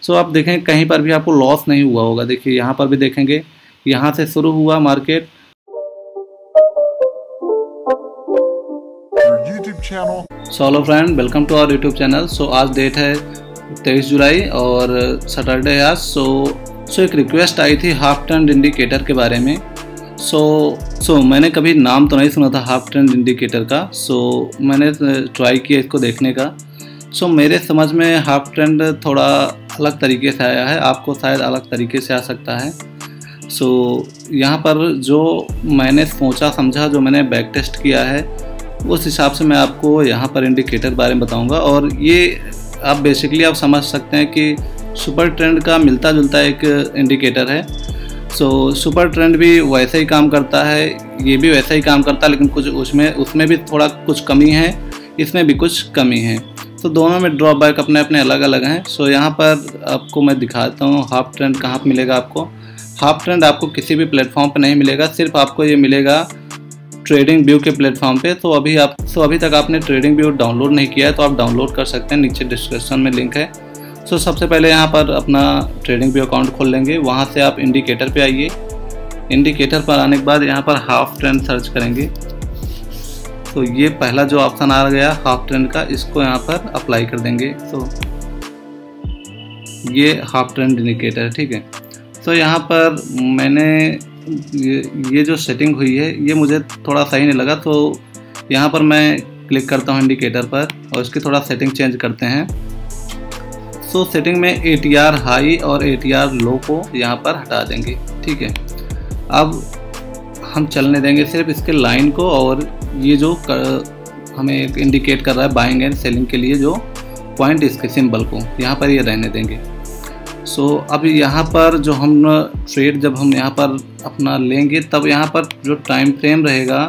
सो आप देखें कहीं पर भी आपको लॉस नहीं हुआ होगा। देखिए यहाँ पर भी देखेंगे, यहाँ से शुरू हुआ market. So hello friend, welcome to our YouTube channel. So आज डेट है 23 जुलाई और सैटरडे है आज। सो एक रिक्वेस्ट आई थी हाफ ट्रेंड इंडिकेटर के बारे में। सो मैंने कभी नाम तो नहीं सुना था हाफ ट्रेंड इंडिकेटर का। सो मैंने ट्राई किया इसको देखने का। सो मेरे समझ में हाफ ट्रेंड थोड़ा अलग तरीके से आया है, आपको शायद अलग तरीके से आ सकता है। सो यहाँ पर जो मैंने सोचा समझा, जो मैंने बैक टेस्ट किया है, उस हिसाब से मैं आपको यहाँ पर इंडिकेटर बारे में बताऊँगा। और ये आप बेसिकली आप समझ सकते हैं कि सुपर ट्रेंड का मिलता जुलता एक इंडिकेटर है। सो सुपर ट्रेंड भी वैसे ही काम करता है, ये भी वैसा ही काम करता है, लेकिन कुछ उसमें भी थोड़ा कुछ कमी है, इसमें भी कुछ कमी है। तो दोनों में ड्रॉबैक अपने अपने अलग अलग हैं। सो यहाँ पर आपको मैं दिखाता हूँ हाफ ट्रेंड कहाँ पर मिलेगा आपको। हाफ ट्रेंड आपको किसी भी प्लेटफॉर्म पे नहीं मिलेगा, सिर्फ आपको ये मिलेगा ट्रेडिंग व्यू के प्लेटफॉर्म पे। तो अभी तक आपने ट्रेडिंग व्यू डाउनलोड नहीं किया है तो आप डाउनलोड कर सकते हैं, नीचे डिस्क्रिप्शन में लिंक है। सो सबसे पहले यहाँ पर अपना ट्रेडिंग व्यू अकाउंट खोल लेंगे, वहाँ से आप इंडिकेटर पे आइए। इंडिकेटर पर आने के बाद यहाँ पर हाफ ट्रेंड सर्च करेंगे। तो ये पहला जो ऑप्शन आ गया हाफ ट्रेंड का, इसको यहाँ पर अप्लाई कर देंगे। तो ये हाफ ट्रेंड इंडिकेटर है, ठीक है। तो यहाँ पर मैंने ये जो सेटिंग हुई है ये मुझे थोड़ा सही नहीं लगा, तो यहाँ पर मैं क्लिक करता हूँ इंडिकेटर पर और इसकी थोड़ा सेटिंग चेंज करते हैं। सो सेटिंग में ATR हाई और ATR लो को यहाँ पर हटा देंगे, ठीक है। अब हम चलने देंगे सिर्फ इसके लाइन को, और ये जो हमें इंडिकेट कर रहा है बाइंग एंड सेलिंग के लिए जो पॉइंट, इसके सिंबल को यहाँ पर ये रहने देंगे। सो अब यहाँ पर जो हम ट्रेड जब हम यहाँ पर अपना लेंगे, तब यहाँ पर जो टाइम फ्रेम रहेगा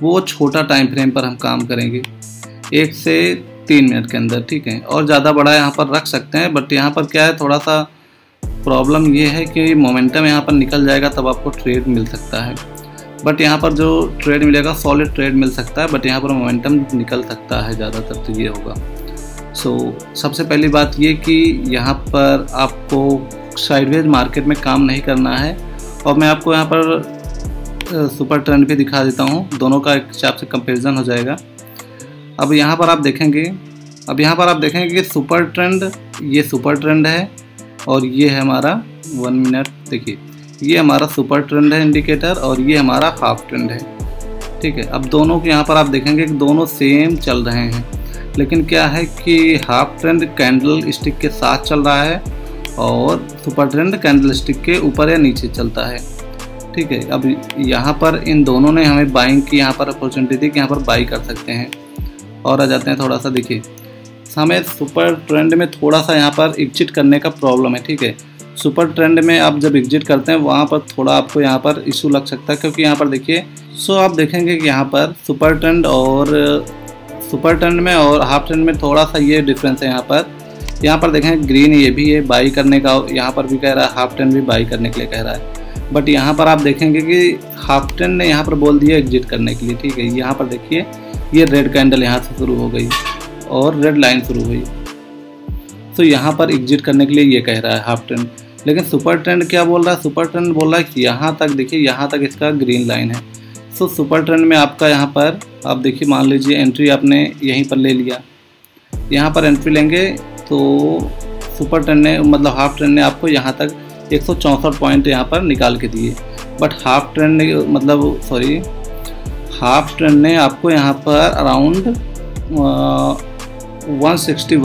वो छोटा टाइम फ्रेम पर हम काम करेंगे, 1 से 3 मिनट के अंदर, ठीक है। और ज़्यादा बड़ा यहाँ पर रख सकते हैं, बट यहाँ पर क्या है, थोड़ा सा प्रॉब्लम ये है कि मोमेंटम यहाँ पर निकल जाएगा तब आपको ट्रेड मिल सकता है। बट यहाँ पर जो ट्रेड मिलेगा सॉलिड ट्रेड मिल सकता है, बट यहाँ पर मोमेंटम निकल सकता है ज़्यादातर, तो ये होगा। सो सबसे पहली बात ये कि यहाँ पर आपको साइडवेज मार्केट में काम नहीं करना है। और मैं आपको यहाँ पर सुपर ट्रेंड भी दिखा देता हूँ, दोनों का एक हिसाब से कंपैरिजन हो जाएगा। अब यहाँ पर आप देखेंगे कि सुपर ट्रेंड, ये सुपर ट्रेंड है और ये है हमारा 1 मिनट। देखिए ये हमारा सुपर ट्रेंड है इंडिकेटर और ये हमारा हाफ ट्रेंड है, ठीक है। अब दोनों के यहाँ पर आप देखेंगे कि दोनों सेम चल रहे हैं, लेकिन क्या है कि हाफ ट्रेंड कैंडल स्टिक के साथ चल रहा है और सुपर ट्रेंड कैंडल स्टिक के ऊपर या नीचे चलता है, ठीक है। अब यहाँ पर इन दोनों ने हमें बाइंग की यहाँ पर अपॉर्चुनिटी दी कि यहाँ पर बाई कर सकते हैं। और आ जाते हैं थोड़ा सा, देखिए हमें सुपर ट्रेंड में थोड़ा सा यहाँ पर एग्जिट करने का प्रॉब्लम है, ठीक है। सुपर ट्रेंड में आप जब एग्जिट करते हैं वहाँ पर थोड़ा आपको यहाँ पर इशू लग सकता है, क्योंकि यहाँ पर देखिए आप देखेंगे कि यहाँ पर सुपर ट्रेंड में और हाफ ट्रेंड में थोड़ा सा ये डिफरेंस है। यहाँ पर देखें ग्रीन ये भी है बाई करने का, यहाँ पर भी कह रहा है हाफ ट्रेंड भी बाई करने के लिए कह रहा है। बट यहाँ पर आप देखेंगे कि हाफ ट्रेंड ने यहाँ पर बोल दिया एग्जिट करने के लिए, ठीक है। यहाँ पर देखिए ये रेड कैंडल यहाँ से शुरू हो गई और रेड लाइन शुरू हुई, तो यहाँ पर एग्जिट करने के लिए ये कह रहा है हाफ ट्रेंड। लेकिन सुपर ट्रेंड क्या बोल रहा है, सुपर ट्रेंड बोल रहा है कि यहाँ तक देखिए, यहाँ तक इसका ग्रीन लाइन है। सो सुपर ट्रेंड में आपका यहाँ पर आप देखिए, मान लीजिए एंट्री आपने यहीं पर ले लिया, यहाँ पर एंट्री लेंगे तो सुपर ट्रेंड ने मतलब हाफ ट्रेंड ने आपको यहाँ तक 164 पॉइंट यहाँ पर निकाल के दिए। बट हाफ ट्रेंड ने हाफ ट्रेंड ने आपको यहाँ पर अराउंड 160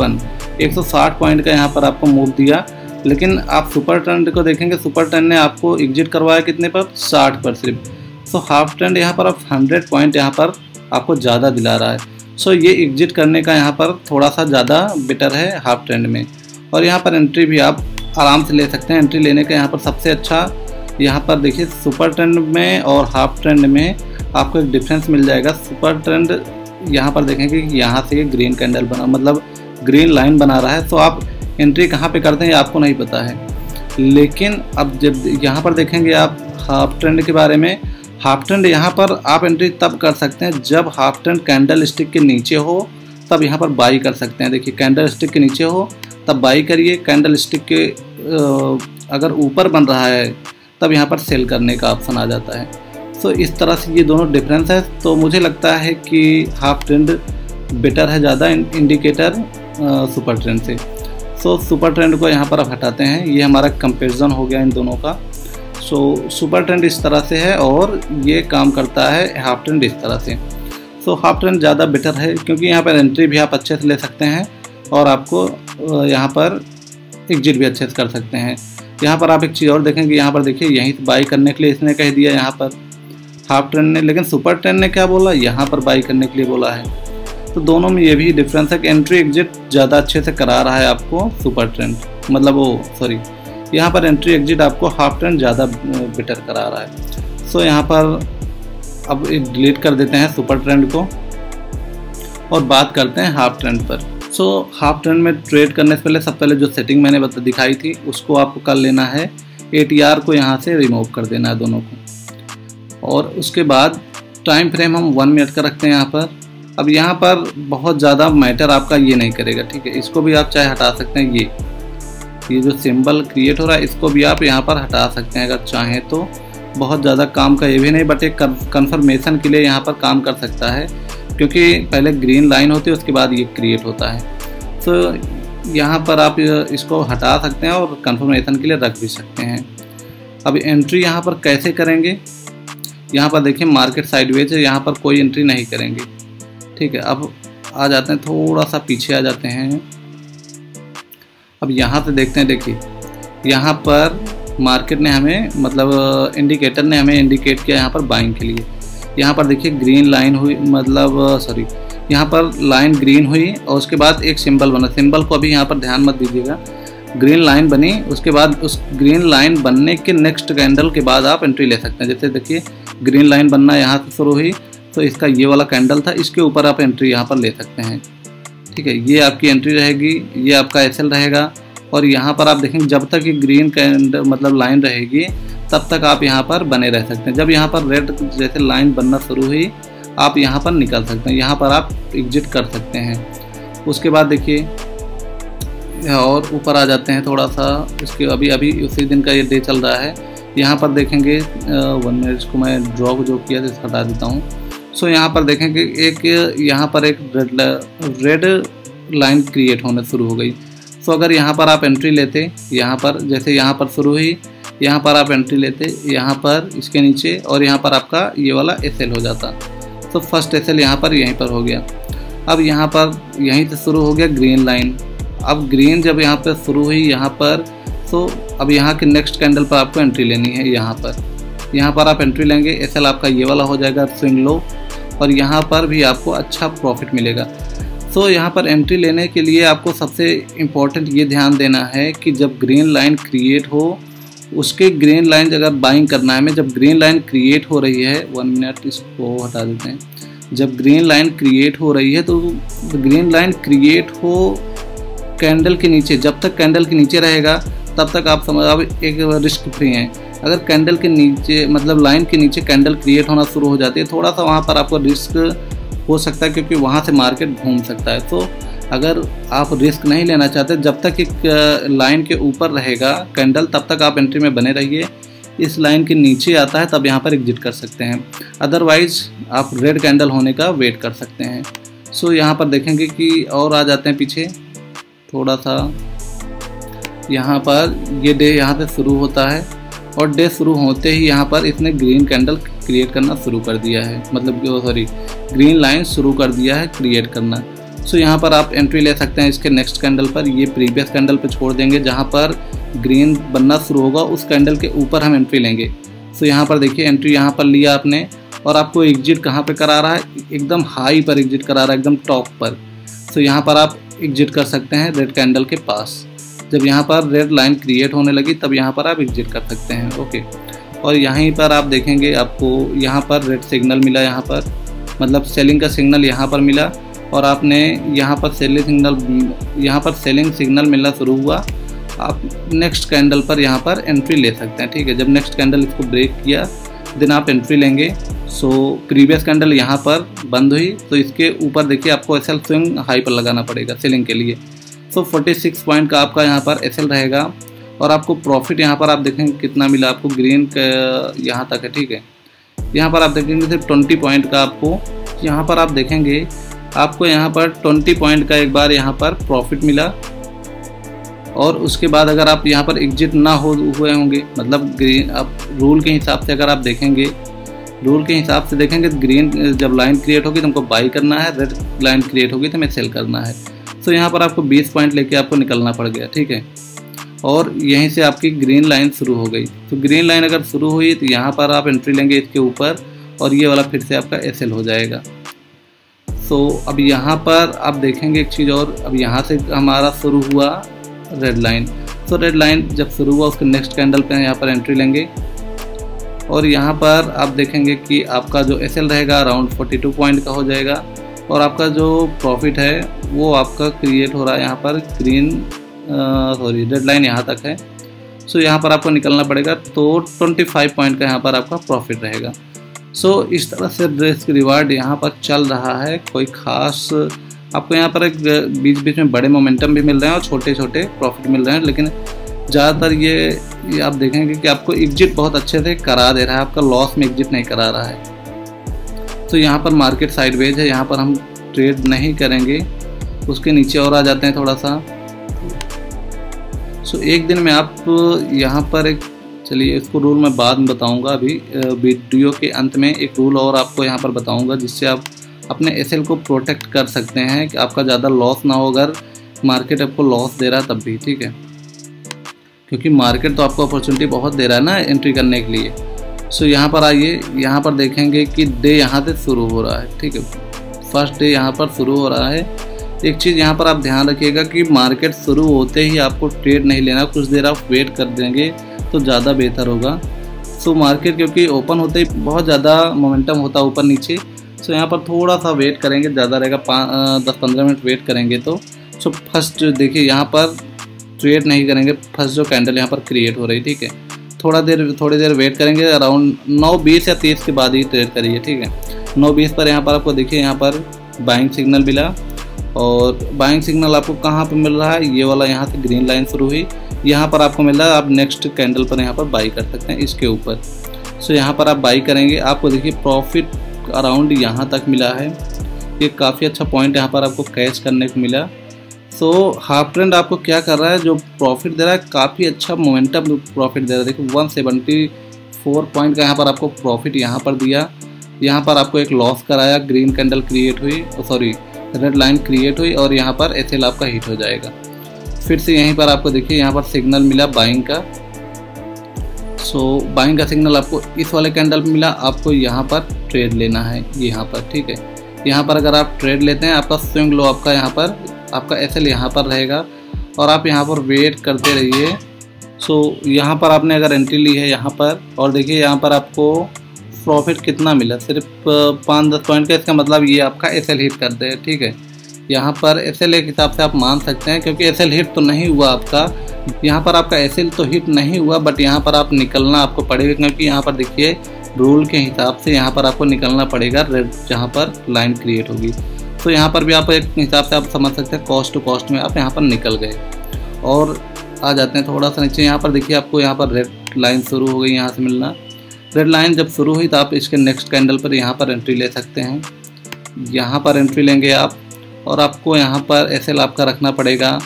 पॉइंट का यहाँ पर आपको मूव दिया। लेकिन आप सुपर ट्रेंड को देखेंगे, सुपर ट्रेंड ने आपको एग्जिट करवाया कितने पर, 60 पर सिर्फ। सो हाफ ट्रेंड यहाँ पर आप 100 पॉइंट यहाँ पर आपको ज़्यादा दिला रहा है। सो ये एग्जिट करने का यहाँ पर थोड़ा सा ज़्यादा बेटर है हाफ ट्रेंड में। और यहाँ पर एंट्री भी आप आराम से ले सकते हैं। एंट्री लेने का यहाँ पर सबसे अच्छा, यहाँ पर देखिए सुपर ट्रेंड में और हाफ ट्रेंड में आपको एक डिफरेंस मिल जाएगा। सुपर ट्रेंड यहाँ पर देखेंगे कि यहाँ से ग्रीन कैंडल बना, मतलब ग्रीन लाइन बना रहा है। तो आप एंट्री कहाँ पे करते हैं ये आपको नहीं पता है। लेकिन अब जब यहाँ पर देखेंगे आप हाफ ट्रेंड के बारे में, हाफ ट्रेंड यहाँ पर आप एंट्री तब कर सकते हैं जब हाफ ट्रेंड कैंडल स्टिक के नीचे हो, तब यहाँ पर बाई कर सकते हैं। देखिए कैंडल स्टिक के नीचे हो तब बाई करिए। कैंडल स्टिक के अगर ऊपर बन रहा है तब यहाँ पर सेल करने का ऑप्शन आ जाता है। सो इस तरह से ये दोनों डिफरेंस है। तो मुझे लगता है कि हाफ ट्रेंड बेटर है ज़्यादा इंडिकेटर सुपर ट्रेंड से। सो सुपर ट्रेंड को यहाँ पर आप हटाते हैं, ये हमारा कंपैरिजन हो गया इन दोनों का। सो सुपर ट्रेंड इस तरह से है और ये काम करता है हाफ ट्रेंड इस तरह से। सो हाफ ट्रेंड ज़्यादा बेटर है क्योंकि यहाँ पर एंट्री भी आप अच्छे से ले सकते हैं और आपको यहाँ पर एग्जिट भी अच्छे से कर सकते हैं। यहाँ पर आप एक चीज़ और देखेंगे, यहाँ पर देखिए यहीं से बाई करने के लिए इसने कह दिया यहाँ पर हाफ ट्रेंड ने, लेकिन सुपर ट्रेंड ने क्या बोला, यहाँ पर बाई करने के लिए बोला है। तो दोनों में ये भी डिफरेंस है कि एंट्री एग्जिट ज़्यादा अच्छे से करा रहा है आपको सुपर ट्रेंड, मतलब यहाँ पर एंट्री एग्जिट आपको हाफ ट्रेंड ज़्यादा बेटर करा रहा है। सो यहाँ पर अब डिलीट कर देते हैं सुपर ट्रेंड को और बात करते हैं हाफ ट्रेंड पर। सो हाफ ट्रेंड में ट्रेड करने से पहले सबसे पहले जो सेटिंग मैंने दिखाई थी उसको आपको कर लेना है। ATR को यहाँ से रिमूव कर देना है दोनों को, और उसके बाद टाइम फ्रेम हम 1 मिनट का रखते हैं यहाँ पर। अब यहाँ पर बहुत ज़्यादा मैटर आपका ये नहीं करेगा, ठीक है। इसको भी आप चाहे हटा सकते हैं, ये जो सिंबल क्रिएट हो रहा है इसको भी आप यहाँ पर हटा सकते हैं अगर चाहें तो। बहुत ज़्यादा काम का ये भी नहीं, बट एक कंफर्मेशन के लिए यहाँ पर काम कर सकता है क्योंकि पहले ग्रीन लाइन होती है उसके बाद ये क्रिएट होता है। तो यहाँ पर आप इसको हटा सकते हैं और कंफर्मेशन के लिए रख भी सकते हैं। अब एंट्री यहाँ पर कैसे करेंगे, यहाँ पर देखिए मार्केट साइडवेज है, यहाँ पर कोई एंट्री नहीं करेंगे, ठीक है। अब आ जाते हैं, थोड़ा सा पीछे आ जाते हैं। अब यहाँ से देखते हैं, देखिए यहाँ पर मार्केट ने हमें, मतलब इंडिकेटर ने हमें इंडिकेट किया यहाँ पर बाइंग के लिए। यहाँ पर देखिए ग्रीन लाइन हुई, यहाँ पर लाइन ग्रीन हुई और उसके बाद एक सिंबल बना। सिंबल को अभी यहाँ पर ध्यान मत दीजिएगा, ग्रीन लाइन बनी, उसके बाद उस ग्रीन लाइन बनने के नेक्स्ट कैंडल के बाद आप एंट्री ले सकते हैं। जैसे देखिए ग्रीन लाइन बनना यहाँ से शुरू हुई तो इसका ये वाला कैंडल था, इसके ऊपर आप एंट्री यहाँ पर ले सकते हैं, ठीक है। ये आपकी एंट्री रहेगी, ये आपका SL रहेगा। और यहाँ पर आप देखेंगे जब तक ये ग्रीन कैंडल मतलब लाइन रहेगी तब तक आप यहाँ पर बने रह सकते हैं। जब यहाँ पर रेड जैसे लाइन बनना शुरू हुई आप यहाँ पर निकल सकते हैं, यहाँ पर आप एग्जिट कर सकते हैं। उसके बाद देखिए और ऊपर आ जाते हैं थोड़ा सा, इसके अभी उसी दिन का ये डे चल रहा है। यहाँ पर देखेंगे 1 मिनट, इसको मैं ड्रॉ जो किया था इसको हटा देता हूँ। सो यहाँ पर देखेंगे एक यहाँ पर एक रेड लाइन क्रिएट होने शुरू हो गई। सो अगर यहाँ पर आप एंट्री लेते, यहाँ पर जैसे यहाँ पर शुरू हुई, यहाँ पर आप एंट्री लेते यहाँ पर इसके नीचे, और यहाँ पर आपका ये वाला SL हो जाता। तो फर्स्ट SL यहाँ पर यहीं पर हो गया। अब यहाँ पर यहीं से शुरू हो गया ग्रीन लाइन। अब ग्रीन जब यहाँ पर शुरू हुई यहाँ पर, तो अब यहाँ के नेक्स्ट कैंडल पर आपको एंट्री लेनी है। यहाँ पर आप एंट्री लेंगे, SL आपका ये वाला हो जाएगा स्विंग लो, और यहाँ पर भी आपको अच्छा प्रॉफिट मिलेगा। तो यहाँ पर एंट्री लेने के लिए आपको सबसे इम्पोर्टेंट ये ध्यान देना है कि जब ग्रीन लाइन क्रिएट हो, उसके ग्रीन लाइन अगर बाइंग करना है हमें, जब ग्रीन लाइन क्रिएट हो रही है, 1 मिनट इसको हटा देते हैं। जब ग्रीन लाइन क्रिएट हो रही है तो ग्रीन लाइन क्रिएट हो कैंडल के नीचे, जब तक कैंडल के नीचे रहेगा तब तक आप समझ आप एक रिस्क फ्री हैं। अगर कैंडल के नीचे मतलब लाइन के नीचे कैंडल क्रिएट होना शुरू हो जाती है, थोड़ा सा वहाँ पर आपको रिस्क हो सकता है क्योंकि वहाँ से मार्केट घूम सकता है। तो अगर आप रिस्क नहीं लेना चाहते, जब तक एक लाइन के ऊपर रहेगा कैंडल तब तक आप एंट्री में बने रहिए। इस लाइन के नीचे आता है तब यहाँ पर एग्जिट कर सकते हैं, अदरवाइज आप रेड कैंडल होने का वेट कर सकते हैं। सो यहाँ पर देखेंगे कि और आ जाते हैं पीछे थोड़ा सा। यहाँ पर ये डे यहाँ से शुरू होता है और डे शुरू होते ही यहाँ पर इसने ग्रीन कैंडल क्रिएट करना शुरू कर दिया है, मतलब ग्रीन लाइन शुरू कर दिया है क्रिएट करना। सो यहाँ पर आप एंट्री ले सकते हैं इसके नेक्स्ट कैंडल पर। ये प्रीवियस कैंडल पर छोड़ देंगे, जहाँ पर ग्रीन बनना शुरू होगा उस कैंडल के ऊपर हम एंट्री लेंगे। सो यहाँ पर देखिए एंट्री यहाँ पर लिया आपने, और आपको एग्जिट कहाँ पे करा रहा है, एकदम हाई पर एग्जिट करा रहा है, एकदम टॉप पर। सो यहाँ पर आप एग्जिट कर सकते हैं रेड कैंडल के पास। जब यहाँ पर रेड लाइन क्रिएट होने लगी तब यहाँ पर आप एग्जिट कर सकते हैं, ओके। और यहीं पर आप देखेंगे आपको यहाँ पर रेड सिग्नल मिला, यहाँ पर मतलब सेलिंग का सिग्नल यहाँ पर मिला, और आपने यहाँ पर सेलिंग सिग्नल मिलना शुरू हुआ। आप नेक्स्ट कैंडल पर यहाँ पर एंट्री ले सकते हैं, ठीक है। जब नेक्स्ट कैंडल इसको ब्रेक किया देन आप एंट्री लेंगे। सो प्रीवियस कैंडल यहाँ पर बंद हुई तो इसके ऊपर देखिए आपको SL स्विंग हाई पर लगाना पड़ेगा सेलिंग के लिए। सो 46 पॉइंट का आपका यहाँ पर एसएल रहेगा और आपको प्रॉफिट यहाँ पर आप देखेंगे कितना मिला आपको, ग्रीन यहाँ तक है, ठीक है। यहाँ पर आप देखेंगे सिर्फ 20 पॉइंट का आपको, यहाँ पर आप देखेंगे आपको यहाँ पर 20 पॉइंट का एक बार यहाँ पर प्रॉफिट मिला। और उसके बाद अगर आप यहाँ पर एग्जिट ना हुए होंगे, मतलब ग्रीन आप रूल के हिसाब से अगर आप देखेंगे, रूल के हिसाब से देखेंगे ग्रीन जब लाइन क्रिएट होगी तो हमको बाई करना है, रेड लाइन क्रिएट होगी तो हमें सेल करना है। तो यहाँ पर आपको 20 पॉइंट लेके आपको निकलना पड़ गया, ठीक है। और यहीं से आपकी ग्रीन लाइन शुरू हो गई। तो ग्रीन लाइन अगर शुरू हुई तो यहाँ पर आप एंट्री लेंगे इसके ऊपर और ये वाला फिर से आपका एसएल हो जाएगा। तो अब यहाँ पर आप देखेंगे एक चीज़ और, अब यहाँ से हमारा शुरू हुआ रेड लाइन। तो रेड लाइन जब शुरू हुआ उसके नेक्स्ट कैंडल पे यहाँ पर एंट्री लेंगे और यहाँ पर आप देखेंगे कि आपका जो एसएल रहेगा अराउंड 42 पॉइंट का हो जाएगा और आपका जो प्रॉफिट है वो आपका क्रिएट हो रहा है यहाँ पर रेड लाइन यहाँ तक है। सो यहाँ पर आपको निकलना पड़ेगा, तो 25 पॉइंट का यहाँ पर आपका प्रॉफिट रहेगा। सो इस तरह से रिस्क रिवार्ड यहाँ पर चल रहा है। कोई खास आपको यहाँ पर एक बीच बीच में बड़े मोमेंटम भी मिल रहे हैं और छोटे छोटे प्रॉफिट मिल रहे हैं, लेकिन ज़्यादातर ये आप देखेंगे कि आपको एग्जिट बहुत अच्छे से करा दे रहा है, आपका लॉस में एग्जिट नहीं करा रहा है। तो यहाँ पर मार्केट साइडवेज है, यहाँ पर हम ट्रेड नहीं करेंगे। उसके नीचे और आ जाते हैं थोड़ा सा। सो एक दिन में आप यहाँ पर एक, चलिए इसको रूल मैं बाद में बताऊँगा, अभी वीडियो के अंत में एक रूल और आपको यहाँ पर बताऊँगा जिससे आप अपने एसएल को प्रोटेक्ट कर सकते हैं कि आपका ज़्यादा लॉस ना हो अगर मार्केट आपको लॉस दे रहा है तब भी, ठीक है। क्योंकि मार्केट तो आपको अपॉर्चुनिटी बहुत दे रहा है ना एंट्री करने के लिए। सो यहाँ पर आइए, यहाँ पर देखेंगे कि डे यहाँ से शुरू हो रहा है, ठीक है। फर्स्ट डे यहाँ पर शुरू हो रहा है। एक चीज़ यहाँ पर आप ध्यान रखिएगा कि मार्केट शुरू होते ही आपको ट्रेड नहीं लेना, कुछ देर आप वेट कर देंगे तो ज़्यादा बेहतर होगा। सो मार्केट क्योंकि ओपन होते ही बहुत ज़्यादा मोमेंटम होता है ऊपर नीचे। सो यहाँ पर थोड़ा सा वेट करेंगे, ज़्यादा रहेगा 10-15 मिनट वेट करेंगे तो। सो फर्स्ट देखिए यहाँ पर ट्रेड नहीं करेंगे, फर्स्ट जो कैंडल यहाँ पर क्रिएट हो रही, ठीक है। थोड़ी देर वेट करेंगे, अराउंड 9:20 या 30 के बाद ही ट्रेड करिए, ठीक है। 9:20 पर यहाँ पर आपको देखिए यहाँ पर बाइंग सिग्नल मिला और बाइंग सिग्नल आपको कहाँ पर मिल रहा है, ये वाला यहाँ से ग्रीन लाइन शुरू हुई, यहाँ पर आपको मिल रहा है। आप नेक्स्ट कैंडल पर यहाँ पर बाई कर सकते हैं इसके ऊपर। सो यहाँ पर आप बाई करेंगे, आपको देखिए प्रॉफिट अराउंड यहाँ तक मिला है। ये काफ़ी अच्छा पॉइंट यहाँ पर आपको कैच करने को मिला। सो हाफ ट्रेंड आपको क्या कर रहा है, जो प्रॉफिट दे रहा है काफ़ी अच्छा मोमेंटम प्रॉफिट दे रहा है। देखिए 174 पॉइंट का यहाँ पर आपको प्रॉफिट यहाँ पर दिया। यहाँ पर आपको एक लॉस कराया, ग्रीन कैंडल क्रिएट हुई, सॉरी रेड लाइन क्रिएट हुई और यहाँ पर एसएल आपका हिट हो जाएगा। फिर से यहीं पर आपको देखिए यहाँ पर सिग्नल मिला बाइंग का। सो बाइंग का सिग्नल आपको इस वाले कैंडल मिला, आपको यहाँ पर ट्रेड लेना है यहाँ पर, ठीक है। यहाँ पर अगर आप ट्रेड लेते हैं आपका स्विंग लो आपका यहाँ पर आपका एसएल यहाँ पर रहेगा और आप यहाँ पर वेट करते रहिए। सो यहाँ पर आपने अगर एंट्री ली है यहाँ पर और देखिए यहाँ पर आपको प्रॉफिट कितना मिला, सिर्फ 5-10 पॉइंट का। इसका मतलब ये आपका एसएल हिट कर दे, ठीक है। यहाँ पर एसएल एक हिसाब से आप मान सकते हैं क्योंकि एसएल हिट तो नहीं हुआ आपका, यहाँ पर आपका एसएल तो हिट नहीं हुआ, बट यहाँ पर आप निकलना आपको पड़ेगा क्योंकि यहाँ पर देखिए रूल के हिसाब से यहाँ पर आपको निकलना पड़ेगा रेड जहाँ पर लाइन क्रिएट होगी। तो यहाँ पर भी आप एक हिसाब से आप समझ सकते हैं कॉस्ट टू कॉस्ट में आप यहाँ पर निकल गए। और आ जाते हैं थोड़ा सा नीचे, यहाँ पर देखिए आपको यहाँ पर रेड लाइन शुरू हो गई यहाँ से मिलना। रेड लाइन जब शुरू हुई तो आप इसके नेक्स्ट कैंडल पर यहाँ पर एंट्री ले सकते हैं। यहाँ पर एंट्री लेंगे आप और आपको यहाँ पर एसएल आपका रखना पड़ेगा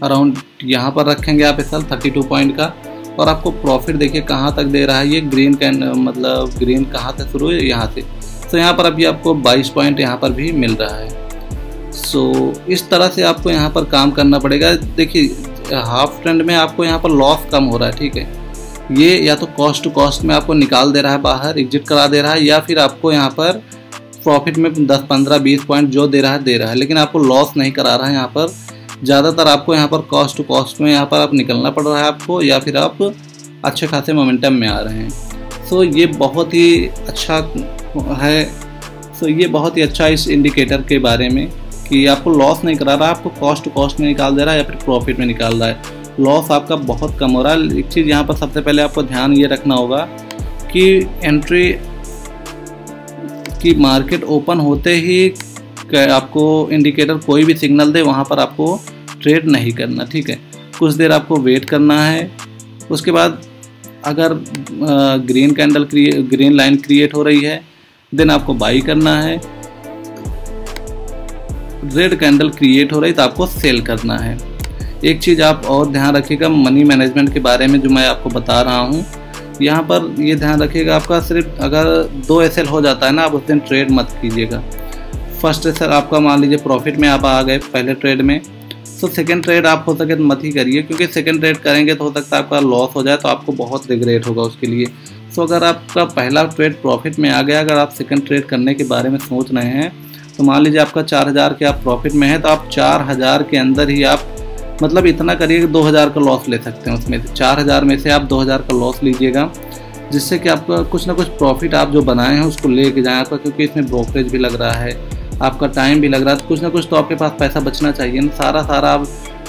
अराउंड, यहाँ पर रखेंगे आप एसएल 32 पॉइंट का। और आपको प्रॉफिट देखिए कहाँ तक दे रहा है, ये ग्रीन मतलब ग्रीन कहाँ से शुरू है, यहाँ से। तो यहाँ पर अभी आपको 22 पॉइंट यहाँ पर भी मिल रहा है। सो इस तरह से आपको यहाँ पर काम करना पड़ेगा। देखिए हाफ ट्रेंड में आपको यहाँ पर लॉस कम हो रहा है, ठीक है। ये या तो कॉस्ट टू कॉस्ट में आपको निकाल दे रहा है बाहर, एग्जिट करा दे रहा है, या फिर आपको यहाँ पर प्रॉफिट में 10, 15, 20 पॉइंट जो दे रहा है, लेकिन आपको लॉस नहीं करा रहा है। यहाँ पर ज़्यादातर आपको यहाँ पर कॉस्ट टू कॉस्ट में यहाँ पर आप निकलना पड़ रहा है आपको, या फिर आप अच्छे खासे मोमेंटम में आ रहे हैं। सो ये बहुत ही अच्छा है। सो ये बहुत ही अच्छा इस इंडिकेटर के बारे में कि आपको लॉस नहीं करा रहा है, आपको कॉस्ट टू कॉस्ट में निकाल दे रहा है या फिर प्रॉफिट में निकाल रहा है। लॉस आपका बहुत कम हो रहा है। एक चीज़ यहाँ पर सबसे पहले आपको ध्यान ये रखना होगा कि एंट्री की मार्केट ओपन होते ही आपको इंडिकेटर कोई भी सिग्नल दे वहाँ पर आपको ट्रेड नहीं करना, ठीक है। कुछ देर आपको वेट करना है। उसके बाद अगर ग्रीन लाइन क्रिएट हो रही है देन आपको बाई करना है। रेड कैंडल क्रिएट हो रही तो आपको सेल करना है। एक चीज़ आप और ध्यान रखिएगा मनी मैनेजमेंट के बारे में जो मैं आपको बता रहा हूँ, यहाँ पर ये ध्यान रखिएगा आपका सिर्फ अगर 2 एसएल हो जाता है ना, आप उस दिन ट्रेड मत कीजिएगा। फर्स्ट एसएल आपका मान लीजिए प्रॉफिट में आप आ गए पहले ट्रेड में, तो सेकंड ट्रेड आप हो सके तो मत ही करिए, क्योंकि सेकंड ट्रेड करेंगे तो हो सकता है आपका लॉस हो जाए, तो आपको बहुत रिग्रेट होगा उसके लिए। सो अगर आपका पहला ट्रेड प्रॉफिट में आ गया, अगर आप सेकंड ट्रेड करने के बारे में सोच रहे हैं, तो मान लीजिए आपका 4000 के आप प्रॉफिट में है, तो आप 4000 के अंदर ही आप मतलब इतना करिए कि 2000 का लॉस ले सकते हैं। उसमें से 4000 में से आप 2000 का लॉस लीजिएगा, जिससे कि आपका कुछ ना कुछ प्रॉफिट आप जो बनाए हैं उसको लेके जाएँ आपका, क्योंकि इसमें ब्रोकरेज भी लग रहा है, आपका टाइम भी लग रहा है, तो कुछ ना कुछ तो आपके पास पैसा बचना चाहिए ना।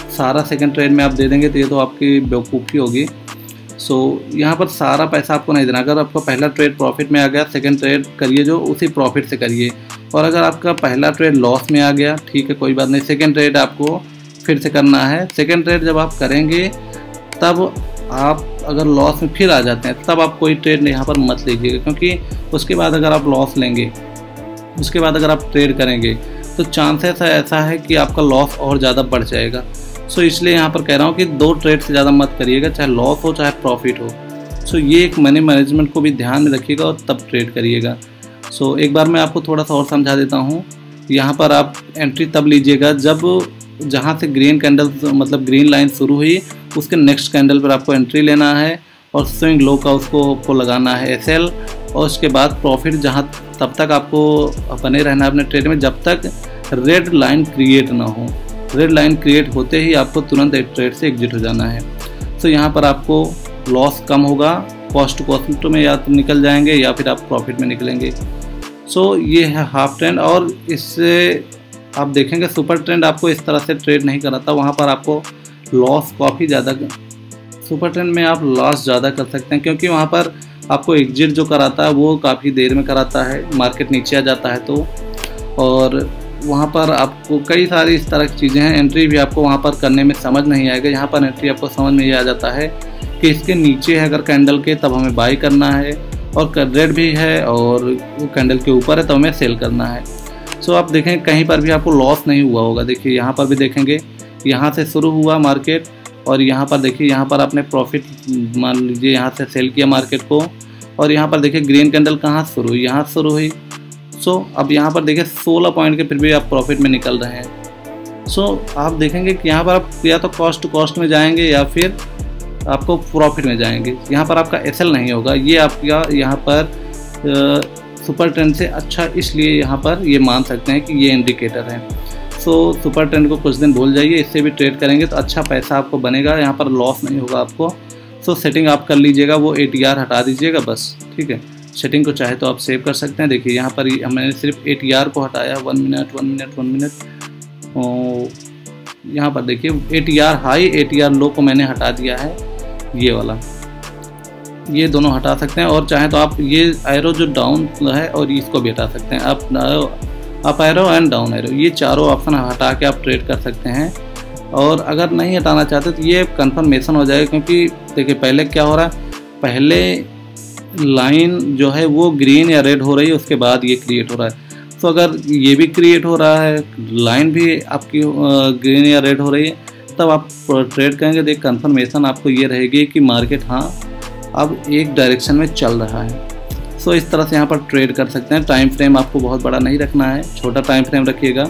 सारा सेकंड ट्रेड में आप दे देंगे तो ये तो आपकी बेवकूफ़ी होगी। सो यहाँ पर सारा पैसा आपको नहीं देना। अगर आपका पहला ट्रेड प्रॉफिट में आ गया, सेकंड ट्रेड करिए जो उसी प्रॉफिट से करिए। और अगर आपका पहला ट्रेड लॉस में आ गया, ठीक है कोई बात नहीं, सेकंड ट्रेड आपको फिर से करना है। सेकंड ट्रेड जब आप करेंगे तब आप अगर लॉस में फिर आ जाते हैं तब आप कोई ट्रेड यहाँ पर मत लीजिएगा, क्योंकि उसके बाद अगर आप लॉस लेंगे, उसके बाद अगर आप ट्रेड करेंगे तो चांसेस ऐसा है कि आपका लॉस और ज़्यादा बढ़ जाएगा। सो इसलिए यहाँ पर कह रहा हूँ कि 2 ट्रेड से ज़्यादा मत करिएगा, चाहे लॉस हो चाहे प्रॉफिट हो। सो ये एक मनी मैनेजमेंट को भी ध्यान में रखिएगा और तब ट्रेड करिएगा। सो एक बार मैं आपको थोड़ा सा और समझा देता हूँ। यहाँ पर आप एंट्री तब लीजिएगा जब जहाँ से ग्रीन कैंडल मतलब ग्रीन लाइन शुरू हुई उसके नेक्स्ट कैंडल पर आपको एंट्री लेना है और स्विंग लो का उसको लगाना है एसएल। और उसके बाद प्रॉफिट जहाँ तब तक आपको बने रहना है अपने ट्रेड में जब तक रेड लाइन क्रिएट ना हो। रेड लाइन क्रिएट होते ही आपको तुरंत एक ट्रेड से एग्जिट हो जाना है। तो यहाँ पर आपको लॉस कम होगा, कॉस्ट टू कॉस्ट में या तो निकल जाएंगे या फिर आप प्रॉफिट में निकलेंगे। सो ये है हाफ ट्रेंड। और इससे आप देखेंगे सुपर ट्रेंड आपको इस तरह से ट्रेड नहीं कराता, वहाँ पर आपको लॉस काफ़ी ज़्यादा, सुपर ट्रेंड में आप लॉस ज़्यादा कर सकते हैं, क्योंकि वहाँ पर आपको एग्जिट जो कराता है वो काफ़ी देर में कराता है, मार्केट नीचे आ जाता है तो। और वहाँ पर आपको कई सारी इस तरह की चीज़ें हैं। एंट्री भी आपको वहाँ पर करने में समझ नहीं आएगा। यहाँ पर एंट्री आपको समझ में ये आ जाता है कि इसके नीचे है अगर कैंडल के तब हमें बाई करना है, और रेड भी है और वो कैंडल के ऊपर है तो हमें सेल करना है। सो आप देखें कहीं पर भी आपको लॉस नहीं हुआ होगा। देखिए यहाँ पर भी देखेंगे, यहाँ से शुरू हुआ मार्केट और यहाँ पर देखिए यहाँ पर आपने प्रॉफिट मान लीजिए यहाँ से सेल किया मार्केट को, और यहाँ पर देखिए ग्रीन कैंडल कहाँ शुरू हुई, यहाँ शुरू हुई। सो अब यहाँ पर देखिए 16 पॉइंट के फिर भी आप प्रॉफिट में निकल रहे हैं। सो आप देखेंगे कि यहाँ पर आप या तो कॉस्ट टू कॉस्ट में जाएंगे या फिर आपको प्रॉफिट में जाएंगे। यहाँ पर आपका एसएल नहीं होगा। ये आपका यहाँ पर सुपर ट्रेंड से अच्छा इसलिए यहाँ पर ये मान सकते हैं कि ये इंडिकेटर है। सो सुपर ट्रेंड को कुछ दिन भूल जाइए, इससे भी ट्रेड करेंगे तो अच्छा पैसा आपको बनेगा, यहाँ पर लॉस नहीं होगा आपको। सो सेटिंग आप कर लीजिएगा, वो ATR हटा दीजिएगा बस, ठीक है। सेटिंग को चाहे तो आप सेव कर सकते हैं। देखिए यहाँ पर मैंने सिर्फ ATR को हटाया, 1 मिनट। यहाँ पर देखिए ATR हाई ATR लो को मैंने हटा दिया है, ये वाला, ये दोनों हटा सकते हैं। और चाहे तो आप ये एरो जो डाउन है और इसको भी हटा सकते हैं। Up arrow and down arrow, ये चारों ऑप्शन हटा के आप ट्रेड कर सकते हैं। और अगर नहीं हटाना चाहते तो ये कंफर्मेशन हो जाएगा, क्योंकि देखिए पहले क्या हो रहा है, पहले लाइन जो है वो ग्रीन या रेड हो रही है, उसके बाद ये क्रिएट हो रहा है। तो अगर ये भी क्रिएट हो रहा है, लाइन भी आपकी ग्रीन या रेड हो रही है, तब आप ट्रेड करेंगे तो एक कंफर्मेशन आपको ये रहेगी कि मार्केट हाँ अब एक डायरेक्शन में चल रहा है। सो इस तरह से यहाँ पर ट्रेड कर सकते हैं। टाइम फ्रेम आपको बहुत बड़ा नहीं रखना है, छोटा टाइम फ्रेम रखिएगा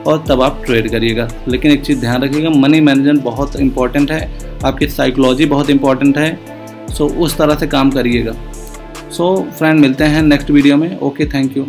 और तब आप ट्रेड करिएगा। लेकिन एक चीज़ ध्यान रखिएगा, मनी मैनेजमेंट बहुत इंपॉर्टेंट है, आपकी साइकोलॉजी बहुत इंपॉर्टेंट है। सो उस तरह से काम करिएगा। सो फ्रेंड, मिलते हैं नेक्स्ट वीडियो में। Okay, thank you.